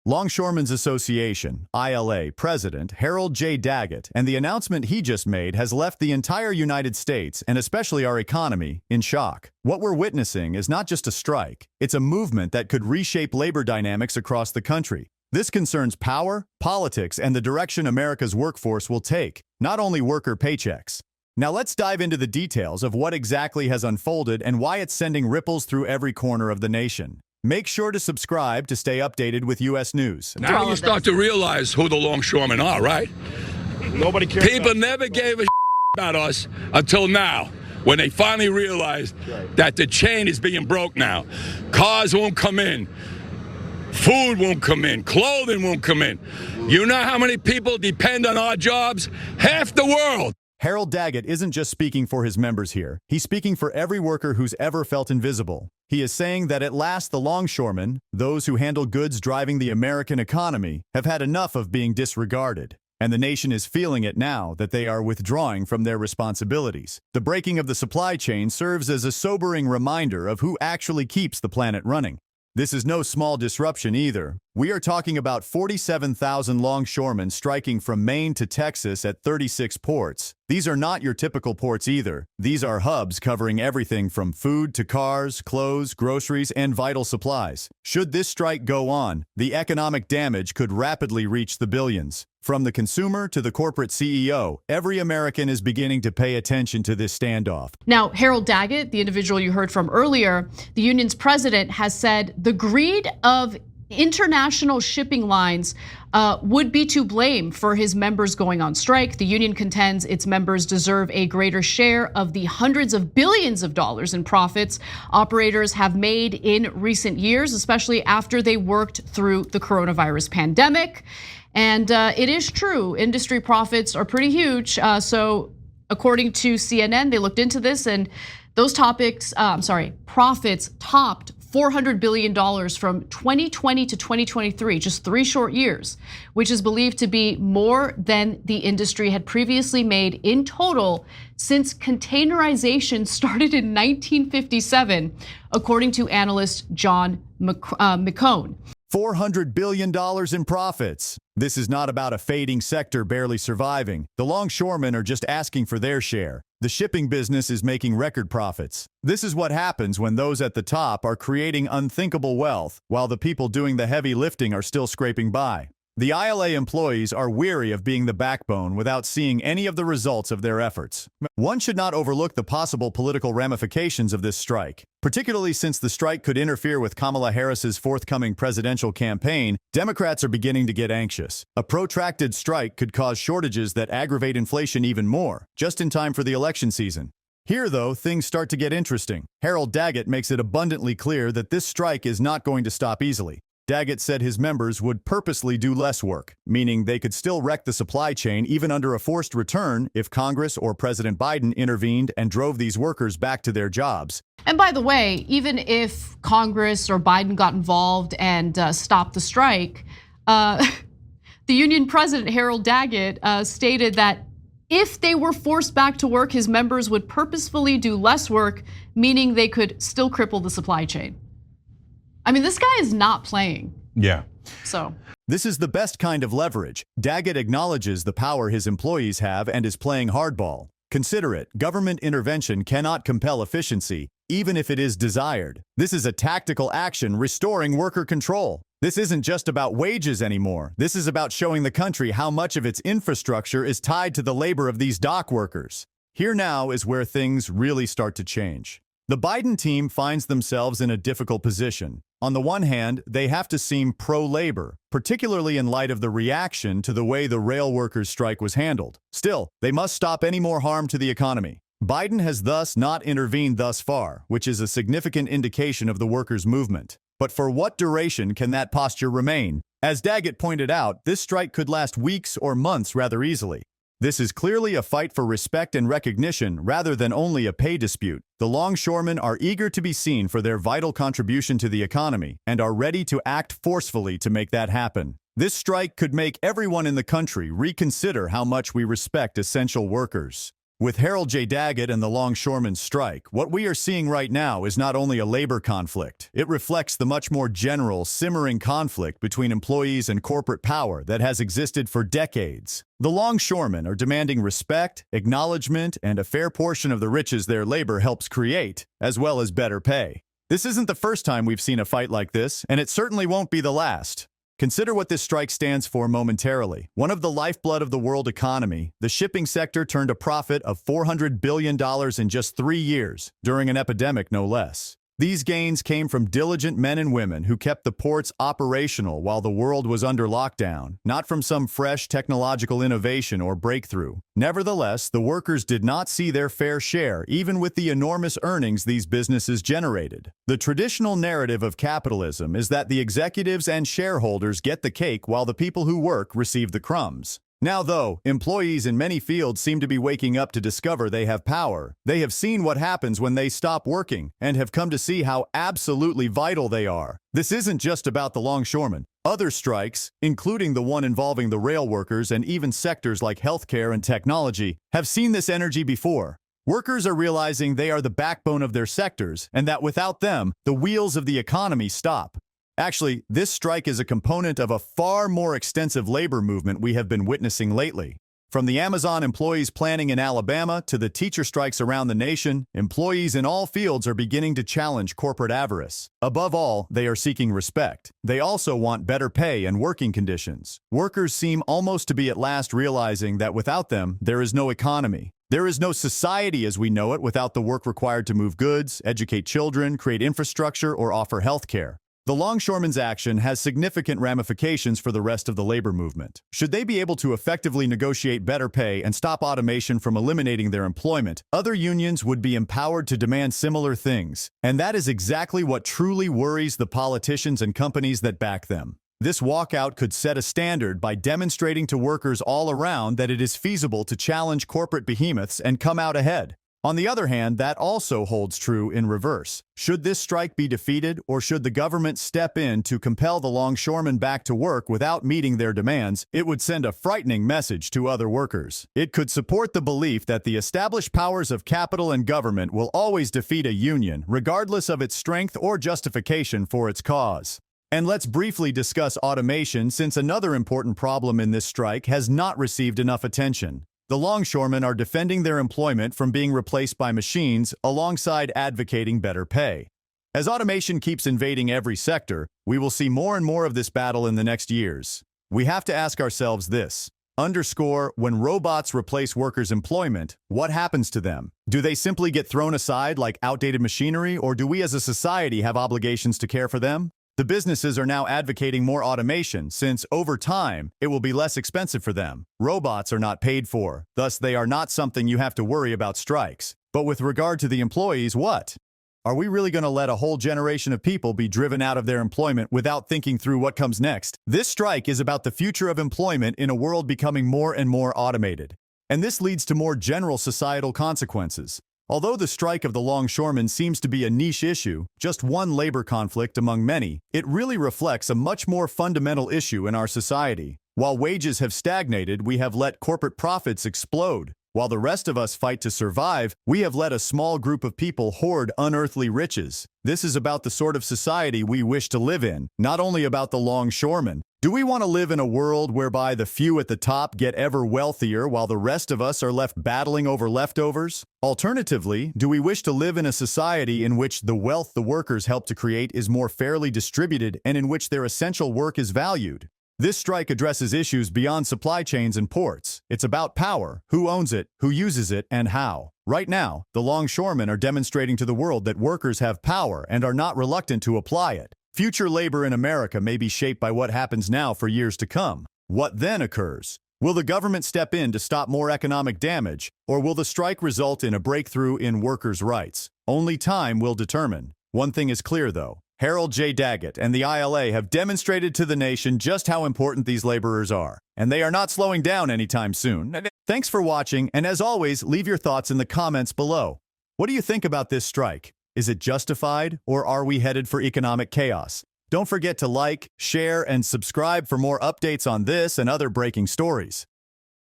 Longshoremen's Association, ILA, President Harold J. Daggett, and the announcement he just made has left the entire United States, and especially our economy, in shock. What we're witnessing is not just a strike, it's a movement that could reshape labor dynamics across the country. This concerns power, politics, and the direction America's workforce will take, not only worker paychecks. Now let's dive into the details of what exactly has unfolded and why it's sending ripples through every corner of the nation. Make sure to subscribe to stay updated with U.S. news. Now you start to realize who the longshoremen are, right? Nobody cares. People never gave a about us until now, when they finally realized that the chain is being broke now. Cars won't come in. Food won't come in. Clothing won't come in. You know how many people depend on our jobs? Half the world. Harold Daggett isn't just speaking for his members here. He's speaking for every worker who's ever felt invisible. He is saying that at last the longshoremen, those who handle goods driving the American economy, have had enough of being disregarded. And the nation is feeling it now that they are withdrawing from their responsibilities. The breaking of the supply chain serves as a sobering reminder of who actually keeps the planet running. This is no small disruption either. We are talking about 47,000 longshoremen striking from Maine to Texas at 36 ports. These are not your typical ports either. These are hubs covering everything from food to cars, clothes, groceries, and vital supplies. Should this strike go on, the economic damage could rapidly reach the billions. From the consumer to the corporate CEO, every American is beginning to pay attention to this standoff. Now, Harold Daggett, the individual you heard from earlier, the union's president, has said the greed of international shipping lines would be to blame for his members going on strike. The union contends its members deserve a greater share of the hundreds of billions of dollars in profits operators have made in recent years, especially after they worked through the coronavirus pandemic. And it is true, industry profits are pretty huge. So according to CNN, they looked into this, and those profits topped $400 billion from 2020 to 2023, just 3 short years, which is believed to be more than the industry had previously made in total since containerization started in 1957, according to analyst John McCone. $400 billion in profits. This is not about a fading sector barely surviving. The longshoremen are just asking for their share. The shipping business is making record profits. This is what happens when those at the top are creating unthinkable wealth, while the people doing the heavy lifting are still scraping by. The ILA employees are weary of being the backbone without seeing any of the results of their efforts. One should not overlook the possible political ramifications of this strike. Particularly since the strike could interfere with Kamala Harris's forthcoming presidential campaign, Democrats are beginning to get anxious. A protracted strike could cause shortages that aggravate inflation even more, just in time for the election season. Here, though, things start to get interesting. Harold Daggett makes it abundantly clear that this strike is not going to stop easily. Daggett said his members would purposely do less work, meaning they could still wreck the supply chain even under a forced return if Congress or President Biden intervened and drove these workers back to their jobs. And by the way, even if Congress or Biden got involved and stopped the strike, the union president, Harold Daggett, stated that if they were forced back to work, his members would purposefully do less work, meaning they could still cripple the supply chain. I mean, this guy is not playing. Yeah. So this is the best kind of leverage. Daggett acknowledges the power his employees have and is playing hardball. Consider it, government intervention cannot compel efficiency, even if it is desired. This is a tactical action restoring worker control. This isn't just about wages anymore. This is about showing the country how much of its infrastructure is tied to the labor of these dock workers. Here now is where things really start to change. The Biden team finds themselves in a difficult position. On the one hand, they have to seem pro-labor, particularly in light of the reaction to the way the rail workers' strike was handled. Still, they must stop any more harm to the economy. Biden has thus not intervened thus far, which is a significant indication of the workers' movement. But for what duration can that posture remain? As Daggett pointed out, this strike could last weeks or months rather easily. This is clearly a fight for respect and recognition rather than only a pay dispute. The longshoremen are eager to be seen for their vital contribution to the economy and are ready to act forcefully to make that happen. This strike could make everyone in the country reconsider how much we respect essential workers. With Harold J. Daggett and the Longshoremen strike, what we are seeing right now is not only a labor conflict, it reflects the much more general, simmering conflict between employees and corporate power that has existed for decades. The Longshoremen are demanding respect, acknowledgement, and a fair portion of the riches their labor helps create, as well as better pay. This isn't the first time we've seen a fight like this, and it certainly won't be the last. Consider what this strike stands for momentarily. One of the lifeblood of the world economy, the shipping sector turned a profit of $400 billion in just 3 years, during an epidemic no less. These gains came from diligent men and women who kept the ports operational while the world was under lockdown, not from some fresh technological innovation or breakthrough. Nevertheless, the workers did not see their fair share, even with the enormous earnings these businesses generated. The traditional narrative of capitalism is that the executives and shareholders get the cake while the people who work receive the crumbs. Now, though, employees in many fields seem to be waking up to discover they have power. They have seen what happens when they stop working and have come to see how absolutely vital they are. This isn't just about the longshoremen. Other strikes, including the one involving the rail workers and even sectors like healthcare and technology, have seen this energy before. Workers are realizing they are the backbone of their sectors and that without them, the wheels of the economy stop. Actually, this strike is a component of a far more extensive labor movement we have been witnessing lately. From the Amazon employees planning in Alabama to the teacher strikes around the nation, employees in all fields are beginning to challenge corporate avarice. Above all, they are seeking respect. They also want better pay and working conditions. Workers seem almost to be at last realizing that without them, there is no economy. There is no society as we know it without the work required to move goods, educate children, create infrastructure, or offer health care. The longshoremen's action has significant ramifications for the rest of the labor movement. Should they be able to effectively negotiate better pay and stop automation from eliminating their employment, other unions would be empowered to demand similar things. And that is exactly what truly worries the politicians and companies that back them. This walkout could set a standard by demonstrating to workers all around that it is feasible to challenge corporate behemoths and come out ahead. On the other hand, that also holds true in reverse. Should this strike be defeated, or should the government step in to compel the longshoremen back to work without meeting their demands, it would send a frightening message to other workers. It could support the belief that the established powers of capital and government will always defeat a union, regardless of its strength or justification for its cause. And let's briefly discuss automation, since another important problem in this strike has not received enough attention. The longshoremen are defending their employment from being replaced by machines alongside advocating better pay. As automation keeps invading every sector, we will see more and more of this battle in the next years. We have to ask ourselves this. When robots replace workers' employment, what happens to them? Do they simply get thrown aside like outdated machinery, or do we as a society have obligations to care for them? The businesses are now advocating more automation since, over time, it will be less expensive for them. Robots are not paid for, thus they are not something you have to worry about strikes. But with regard to the employees, what? Are we really going to let a whole generation of people be driven out of their employment without thinking through what comes next? This strike is about the future of employment in a world becoming more and more automated. And this leads to more general societal consequences. Although the strike of the longshoremen seems to be a niche issue, just one labor conflict among many, it really reflects a much more fundamental issue in our society. While wages have stagnated, we have let corporate profits explode. While the rest of us fight to survive, we have let a small group of people hoard unearthly riches. This is about the sort of society we wish to live in, not only about the longshoremen. Do we want to live in a world whereby the few at the top get ever wealthier while the rest of us are left battling over leftovers? Alternatively, do we wish to live in a society in which the wealth the workers help to create is more fairly distributed and in which their essential work is valued? This strike addresses issues beyond supply chains and ports. It's about power, who owns it, who uses it, and how. Right now, the longshoremen are demonstrating to the world that workers have power and are not reluctant to apply it. Future labor in America may be shaped by what happens now for years to come. What then occurs? Will the government step in to stop more economic damage, or will the strike result in a breakthrough in workers' rights? Only time will determine. One thing is clear, though. Harold J. Daggett and the ILA have demonstrated to the nation just how important these laborers are, and they are not slowing down anytime soon. Thanks for watching, and as always, leave your thoughts in the comments below. What do you think about this strike? Is it justified, or are we headed for economic chaos? Don't forget to like, share, and subscribe for more updates on this and other breaking stories.